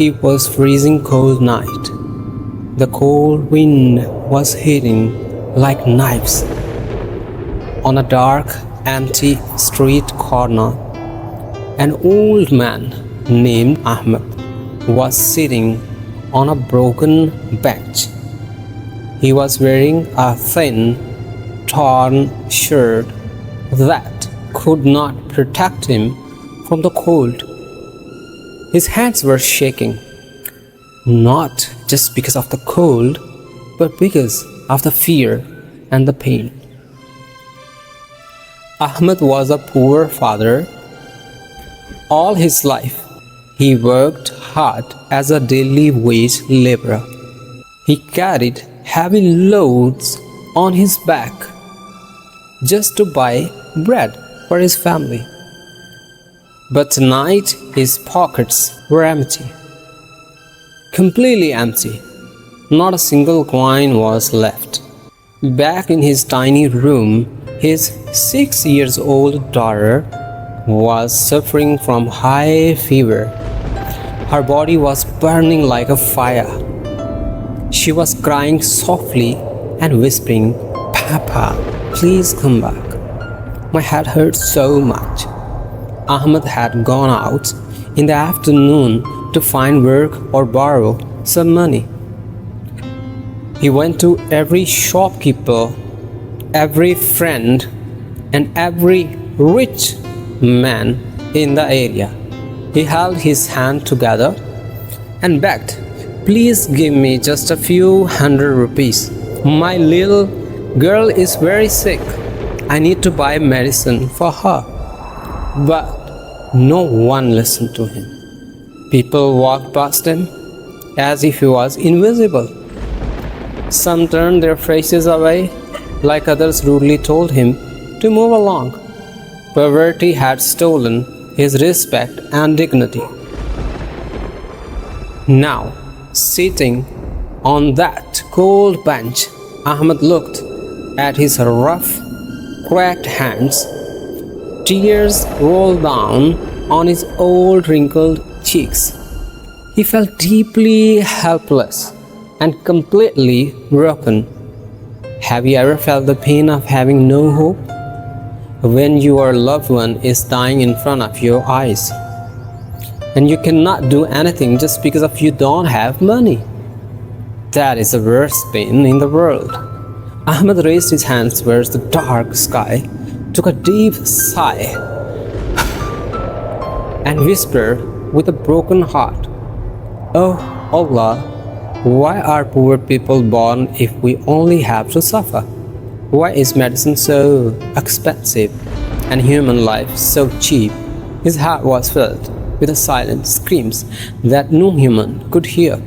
It was freezing cold night. The cold wind was hitting like knives. On a dark, empty street corner, an old man named Ahmed was sitting on a broken bench. He was wearing a thin, torn shirt that could not protect him from the cold. His hands were shaking, not just because of the cold, but because of the fear and the pain. Ahmed was a poor father. All his life, he worked hard as a daily wage laborer. He carried heavy loads on his back just to buy bread for his family. But tonight his pockets were empty, completely empty. Not a single coin was left. Back in his tiny room, his 6-year-old daughter was suffering from high fever. Her body was burning like a fire. She was crying softly and whispering, "Papa, please come back. My head hurts so much." Ahmed had gone out in the afternoon to find work or borrow some money. He went to every shopkeeper, every friend, and every rich man in the area. He held his hand together and begged, "Please give me just a few hundred rupees. My little girl is very sick. I need to buy medicine for her." But no one listened to him. People walked past him as if he was invisible. Some turned their faces away, like others rudely told him to move along. Poverty had stolen his respect and dignity. Now, sitting on that cold bench, Ahmed looked at his rough, cracked hands. Tears rolled down on his old wrinkled cheeks. He felt deeply helpless and completely broken. Have you ever felt the pain of having no hope? When your loved one is dying in front of your eyes, and you cannot do anything just because of you don't have money. That is the worst pain in the world. Ahmed raised his hands towards the dark sky, took a deep sigh, and whispered with a broken heart, "Oh Allah, why are poor people born if we only have to suffer? Why is medicine so expensive and human life so cheap?" His heart was filled with the silent screams that no human could hear.